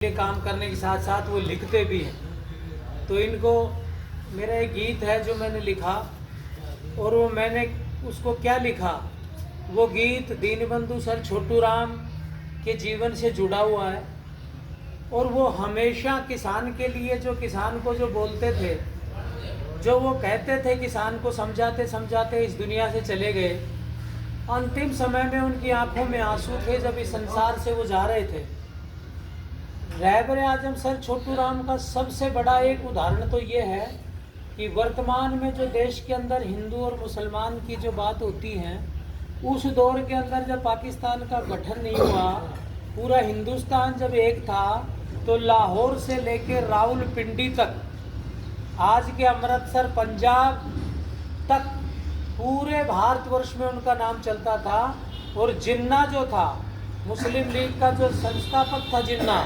लिए काम करने के साथ साथ वो लिखते भी हैं। तो इनको मेरा एक गीत है जो मैंने लिखा, और वो मैंने उसको क्या लिखा, वो गीत दीनबंधु सर छोटू राम के जीवन से जुड़ा हुआ है। और वो हमेशा किसान के लिए, जो किसान को जो बोलते थे, जो वो कहते थे, किसान को समझाते समझाते इस दुनिया से चले गए। अंतिम समय में उनकी आंखों में आंसू थे जब इस संसार से वो जा रहे थे। रहबर आजम सर छोटू राम का सबसे बड़ा एक उदाहरण तो ये है कि वर्तमान में जो देश के अंदर हिंदू और मुसलमान की जो बात होती है, उस दौर के अंदर जब पाकिस्तान का गठन नहीं हुआ, पूरा हिंदुस्तान जब एक था, तो लाहौर से लेकर रावलपिंडी तक, आज के अमृतसर पंजाब तक, पूरे भारतवर्ष में उनका नाम चलता था। और जिन्ना जो था, मुस्लिम लीग का जो संस्थापक था जिन्ना,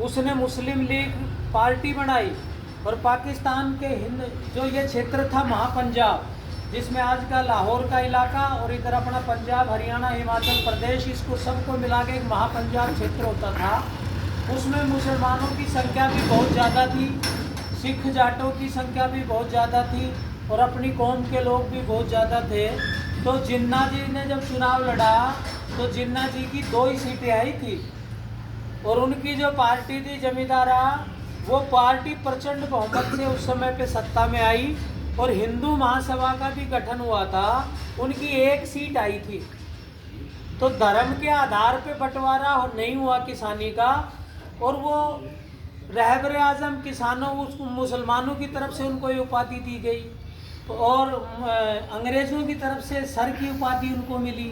उसने मुस्लिम लीग पार्टी बनाई। और पाकिस्तान के हिंद जो ये क्षेत्र था महापंजाब, जिसमें आज का लाहौर का इलाका और इधर अपना पंजाब, हरियाणा, हिमाचल प्रदेश, इसको सबको मिला के एक महापंजाब क्षेत्र होता था। उसमें मुसलमानों की संख्या भी बहुत ज़्यादा थी, सिख जाटों की संख्या भी बहुत ज़्यादा थी, और अपनी कौम के लोग भी बहुत ज़्यादा थे। तो जिन्ना जी ने जब चुनाव लड़ा, तो जिन्ना जी की 2 ही सीटें आई थी। और उनकी जो पार्टी थी जमींदारा, वो पार्टी प्रचंड बहुमत से उस समय पे सत्ता में आई। और हिंदू महासभा का भी गठन हुआ था, उनकी 1 सीट आई थी। तो धर्म के आधार पे बंटवारा नहीं हुआ किसानी का। और वो रहबर आजम किसानों, उस मुसलमानों की तरफ से उनको ये उपाधि दी गई, और अंग्रेज़ों की तरफ से सर की उपाधि उनको मिली।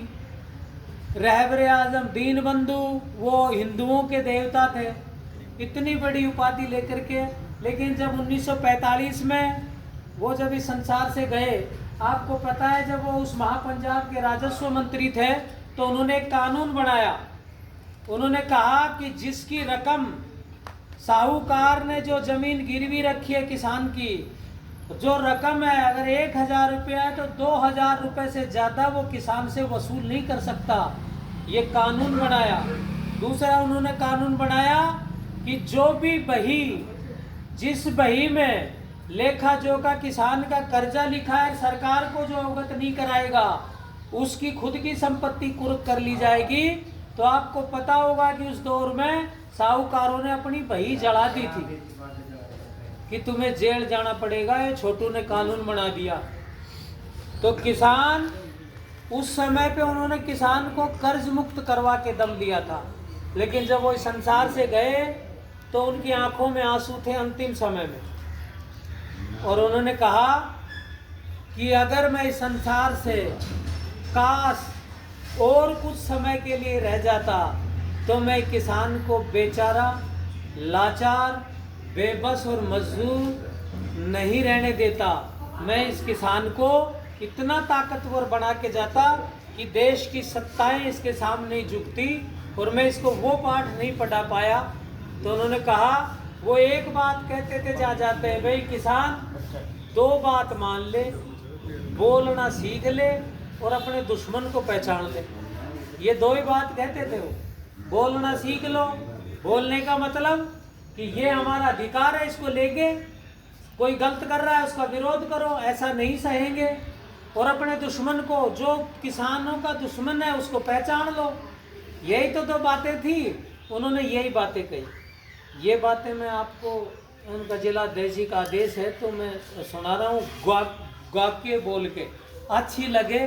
रहबर आजम दीनबंधु, वो हिंदुओं के देवता थे, इतनी बड़ी उपाधि लेकर के। लेकिन जब 1945 में वो जब इस संसार से गए, आपको पता है, जब वो उस महापंजाब के राजस्व मंत्री थे, तो उन्होंने एक कानून बनाया। उन्होंने कहा कि जिसकी रकम, साहूकार ने जो जमीन गिरवी रखी है किसान की, जो रकम है, अगर 1000 रुपया है तो 2000 रुपये से ज़्यादा वो किसान से वसूल नहीं कर सकता। ये कानून बनाया। दूसरा उन्होंने कानून बनाया कि जो भी बही, जिस बही में लेखा जोखा किसान का कर्जा लिखा है, सरकार को जो अवगत नहीं कराएगा, उसकी खुद की संपत्ति कुर्क कर ली जाएगी। तो आपको पता होगा कि उस दौर में साहूकारों ने अपनी बही जला दी थी कि तुम्हें जेल जाना पड़ेगा। ये छोटू ने कानून बना दिया। तो किसान, उस समय पे उन्होंने किसान को कर्ज मुक्त करवा के दम दिया था। लेकिन जब वो इस संसार से गए, तो उनकी आंखों में आंसू थे अंतिम समय में। और उन्होंने कहा कि अगर मैं इस संसार से काश और कुछ समय के लिए रह जाता, तो मैं किसान को बेचारा, लाचार, बेबस और मजदूर नहीं रहने देता। मैं इस किसान को इतना ताकतवर बना के जाता कि देश की सत्ताएं इसके सामने नहीं झुकती। और मैं इसको वो पाठ नहीं पढ़ा पाया। तो उन्होंने कहा, वो एक बात कहते थे जा जाते हैं, भाई किसान 2 बात मान ले, बोलना सीख ले और अपने दुश्मन को पहचान ले। ये 2 ही बात कहते थे वो। बोलना सीख लो, बोलने का मतलब कि ये हमारा अधिकार है, इसको लेके कोई गलत कर रहा है उसका विरोध करो, ऐसा नहीं सहेंगे। और अपने दुश्मन को, जो किसानों का दुश्मन है, उसको पहचान लो। यही तो 2 बातें थी। उन्होंने यही बातें कही। ये बातें मैं आपको, उनका जिलाध्यक्ष जी का आदेश है तो मैं सुना रहा हूँ, वाक्य बोल के। अच्छी लगे